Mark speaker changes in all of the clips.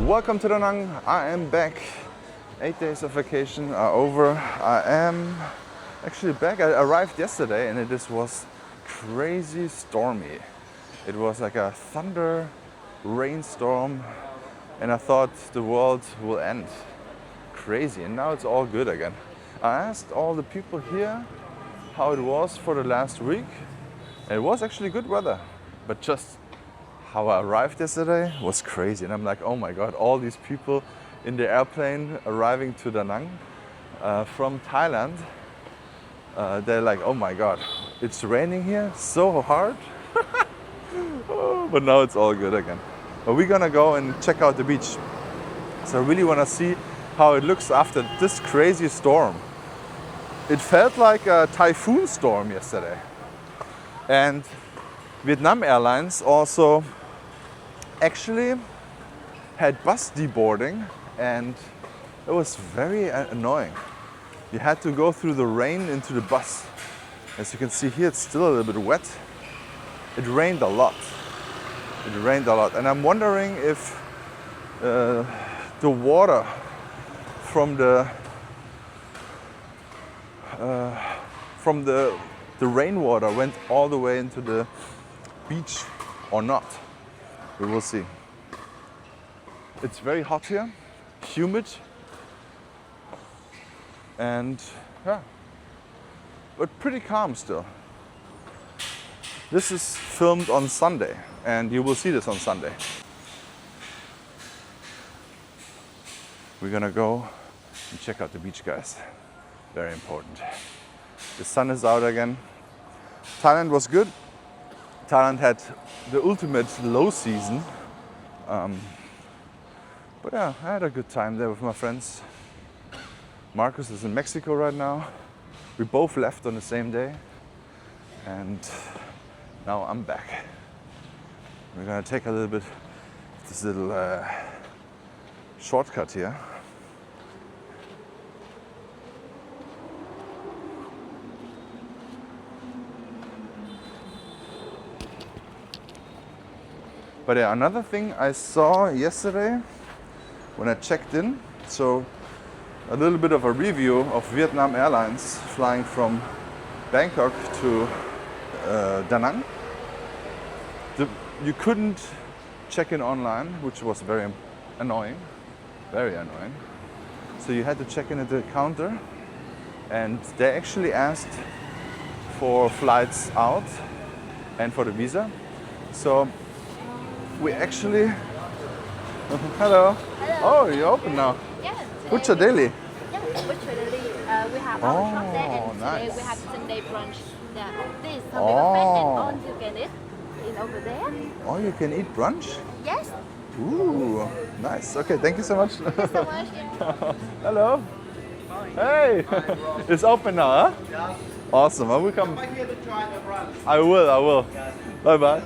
Speaker 1: Welcome to Da Nang. I am back. 8 days of vacation are over. I am actually back. I arrived yesterday and it was crazy stormy. It was like a thunder rainstorm and I thought the world will end. Crazy, and now it's all good again. I asked all the people here how it was for the last week. And it was actually good weather, but just how I arrived yesterday was crazy. And I'm like, oh my God, all these people in the airplane arriving to Da Nang from Thailand, they're like, oh my God, it's raining here so hard. Oh, but now it's all good again. But we're gonna go and check out the beach. So I really wanna see how it looks after this crazy storm. It felt like a typhoon storm yesterday. And Vietnam Airlines also actually had bus deboarding, and it was very annoying. You had to go through the rain into the bus. As you can see here, it's still a little bit wet. It rained a lot. It rained a lot, and I'm wondering if the water from the rainwater went all the way into the beach or not. We will see. It's very hot here, humid, and yeah, but pretty calm still. This is filmed on Sunday, and you will see this on Sunday. We're gonna go and check out the beach, guys. Very important. The sun is out again. Thailand was good. Thailand had the ultimate low season. But yeah, I had a good time there with my friends. Marcus is in Mexico right now. We both left on the same day. And now I'm back. We're gonna take a little bit of this little shortcut here. But yeah, another thing I saw yesterday when I checked in, so a little bit of a review of Vietnam Airlines flying from Bangkok to Da Nang. You couldn't check in online, which was very annoying, very annoying. So you had to check in at the counter, and they actually asked for flights out and for the visa. So we actually... Hello.
Speaker 2: Hello.
Speaker 1: Oh, you're open now.
Speaker 2: Yes.
Speaker 1: Butcher Daily.
Speaker 2: Yes, Butcher Daily. We have our shop there, and today
Speaker 1: nice.
Speaker 2: we have Sunday brunch. Yeah. This is Sunday
Speaker 1: Oh.
Speaker 2: buffet, and all you can eat is over there.
Speaker 1: Oh, you can eat brunch?
Speaker 2: Yes.
Speaker 1: Ooh, nice. Okay, thank you so much.
Speaker 2: Thank you so much.
Speaker 1: Hello. Hey, it's open now, huh?
Speaker 3: Yeah.
Speaker 1: Awesome. I will come.
Speaker 3: Come here to try the brunch.
Speaker 1: I will. Bye bye.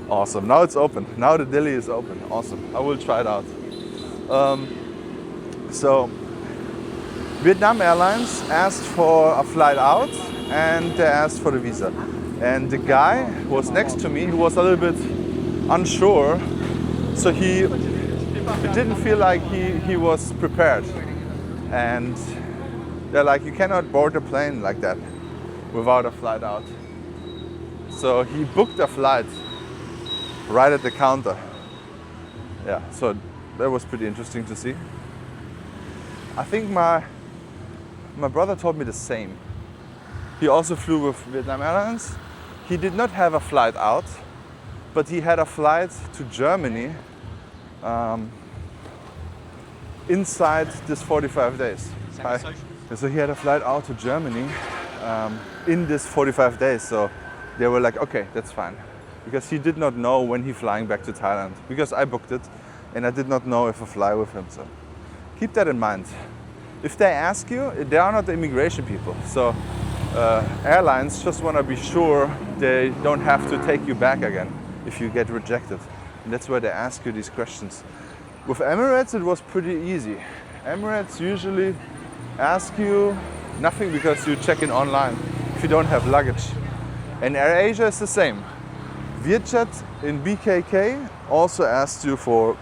Speaker 1: Awesome. Now it's open. Now the deli is open. Awesome. I will try it out. So Vietnam Airlines asked for a flight out and they asked for the visa. And the guy who was next to me, he was a little bit unsure. So he didn't feel like he was prepared. And they're like, you cannot board a plane like that without a flight out. So he booked a flight right at the counter. Yeah, so that was pretty interesting to see. I think my brother told me the same. He also flew with Vietnam Airlines. He did not have a flight out, but he had a flight to Germany inside this 45 days. Hi. So he had a flight out to Germany in this 45 days. So they were like, okay, that's fine. Because he did not know when he's flying back to Thailand. Because I booked it and I did not know if I fly with him. So keep that in mind. If they ask you, they are not the immigration people. So airlines just want to be sure they don't have to take you back again if you get rejected. And that's why they ask you these questions. With Emirates, it was pretty easy. Emirates usually ask you nothing because you check in online if you don't have luggage. And AirAsia is the same. Vietjet in BKK also asked you for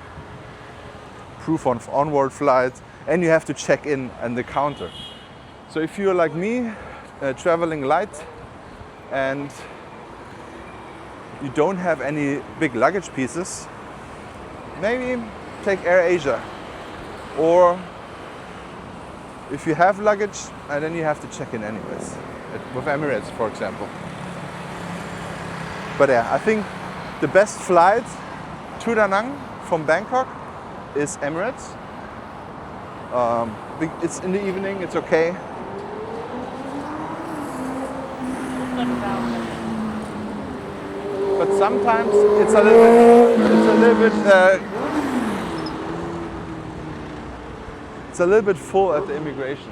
Speaker 1: proof on onward flights, and you have to check in at the counter. So if you're like me, traveling light, and you don't have any big luggage pieces, maybe take AirAsia. Or if you have luggage, and then you have to check in anyways, with Emirates, for example. But yeah, I think the best flight to Da Nang from Bangkok is Emirates. It's in the evening, it's okay. But sometimes it's a little bit full at the immigration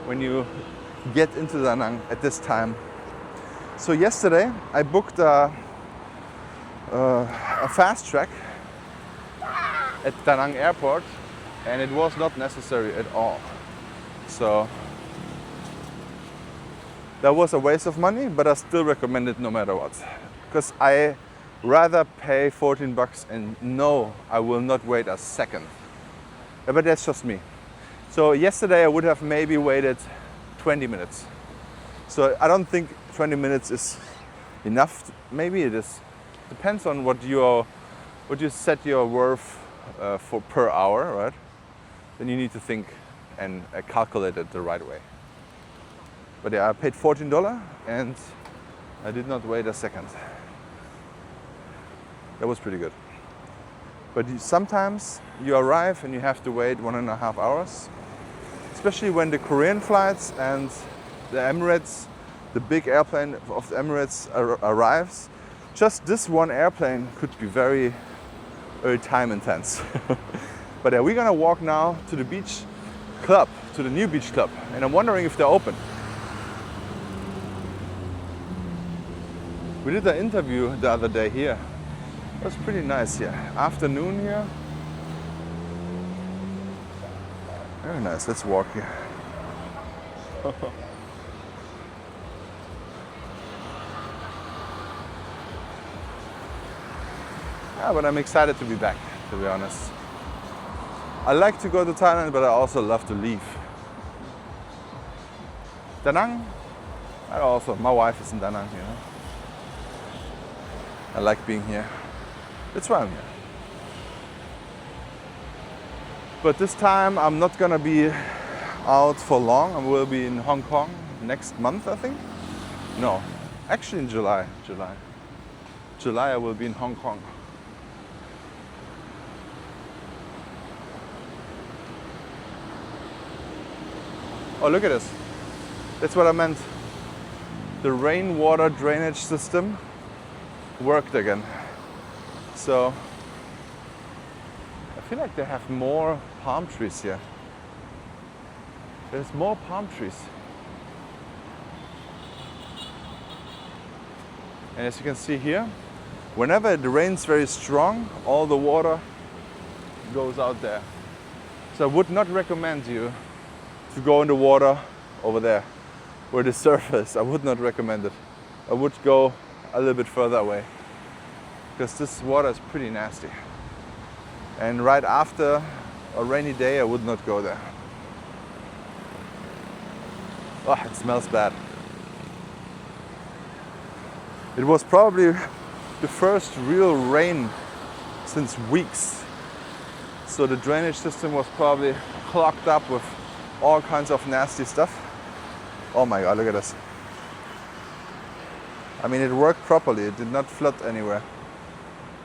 Speaker 1: when you get into Da Nang at this time. So yesterday I booked a fast track at Da Nang airport, and it was not necessary at all. So that was a waste of money, but I still recommend it no matter what. Because I rather pay 14 bucks and know I will not wait a second. But that's just me. So yesterday I would have maybe waited 20 minutes. So I don't think 20 minutes is enough. Maybe it is. Depends on what you set your worth for per hour, right? Then you need to think and calculate it the right way. But yeah, I paid $14 and I did not wait a second. That was pretty good. But sometimes you arrive and you have to wait 1.5 hours, especially when the Korean flights and the Emirates, the big airplane of the Emirates arrives. Just this one airplane could be very, very time intense. But yeah, we're gonna walk now to the beach club, to the new beach club, and I'm wondering if they're open. We did an interview the other day here. It was pretty nice here. Afternoon here. Very nice. Let's walk here. Yeah, but I'm excited to be back, to be honest. I like to go to Thailand, but I also love to leave. Da Nang, my wife is in Da Nang, you know. I like being here. That's why I'm here. But this time I'm not gonna be out for long. I will be in Hong Kong next month, I think. No, actually in July. July I will be in Hong Kong. Oh, look at this. That's what I meant. The rainwater drainage system worked again. So I feel like they have more palm trees here. There's more palm trees. And as you can see here, whenever it rains very strong, all the water goes out there. So I would not recommend you to go in the water over there where the surf is. I would not recommend it. I would go a little bit further away, because this water is pretty nasty. And right after a rainy day, I would not go there. Oh, it smells bad. It was probably the first real rain since weeks. So the drainage system was probably clogged up with all kinds of nasty stuff. Oh my God, look at this. I mean, it worked properly. It did not flood anywhere.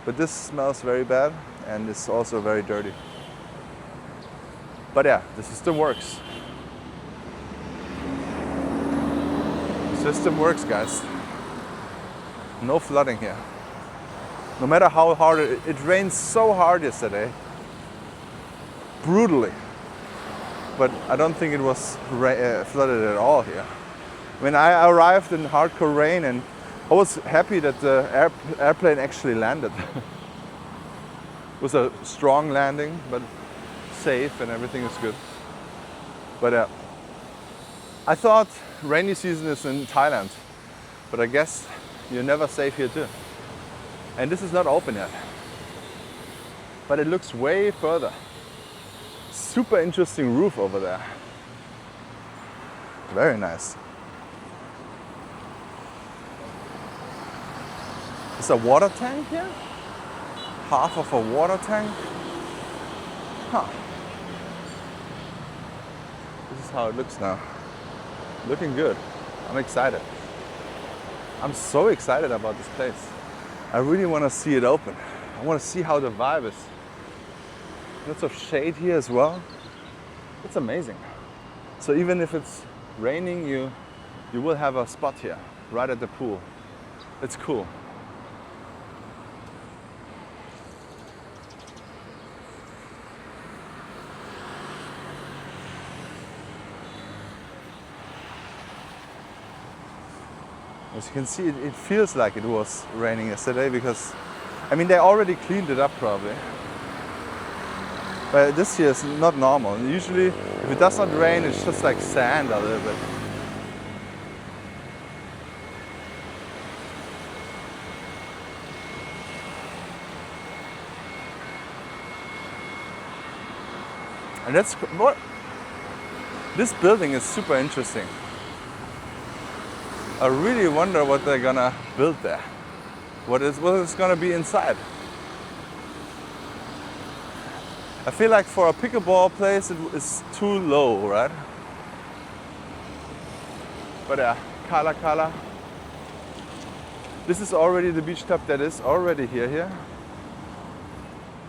Speaker 1: But this smells very bad, and it's also very dirty. But yeah, the system works. The system works, guys. No flooding here. No matter how hard it rained so hard yesterday, brutally. But I don't think it was flooded at all here. When I arrived in hardcore rain, and I was happy that the airplane actually landed. It was a strong landing, but safe, and everything is good. But I thought rainy season is in Thailand, but I guess you're never safe here too. And this is not open yet. But it looks way further. super interesting roof over there. Very nice. Is a water tank here? Half of a water tank? Huh. This is how it looks now. Looking good. I'm excited. I'm so excited about this place. I really want to see it open. I want to see how the vibe is. Lots of shade here as well. It's amazing. So even if it's raining, you will have a spot here, right at the pool. It's cool. As you can see, it feels like it was raining yesterday because, I mean, they already cleaned it up probably. But this year is not normal. Usually, if it does not rain, it's just like sand a little bit. And that's what this building is super interesting. I really wonder what they're gonna build there. What is gonna be inside. I feel like for a pickleball place it is too low, right? But yeah, Kala Kala. This is already the beach club that is already here.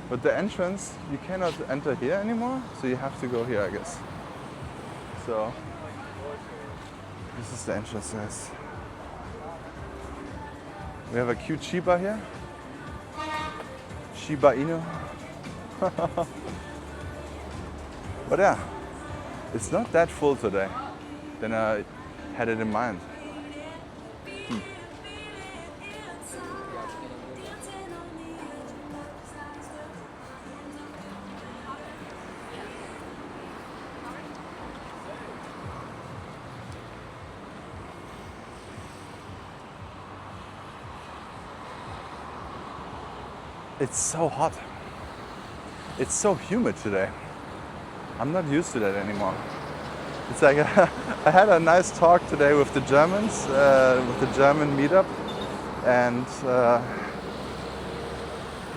Speaker 1: But the entrance, you cannot enter here anymore, so you have to go here, I guess. So this is the entrance, guys. We have a cute Shiba here. Shiba Inu. But yeah, it's not that full today than I had it in mind. It's so hot. It's so humid today. I'm not used to that anymore. It's like I had a nice talk today with the Germans, with the German meetup, and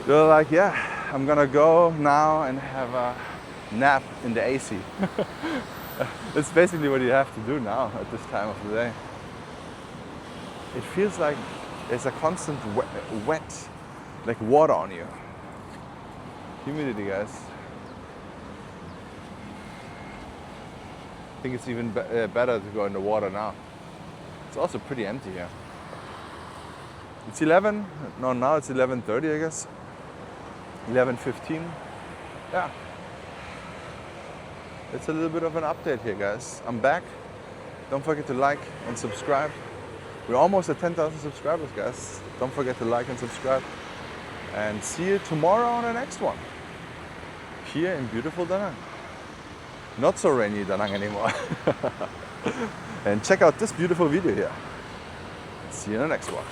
Speaker 1: they were like, yeah, I'm gonna go now and have a nap in the AC. It's basically what you have to do now at this time of the day. It feels like there's a constant wet like water on you. Humidity, guys. I think it's even better to go in the water now. It's also pretty empty here. It's 11, no, now it's 11:30, I guess. 11:15. Yeah. It's a little bit of an update here, guys. I'm back. Don't forget to like and subscribe. We're almost at 10,000 subscribers, guys. Don't forget to like and subscribe. And see you tomorrow on the next one. Here in beautiful Da Nang. Not so rainy Da Nang anymore. And check out this beautiful video here. See you in the next one.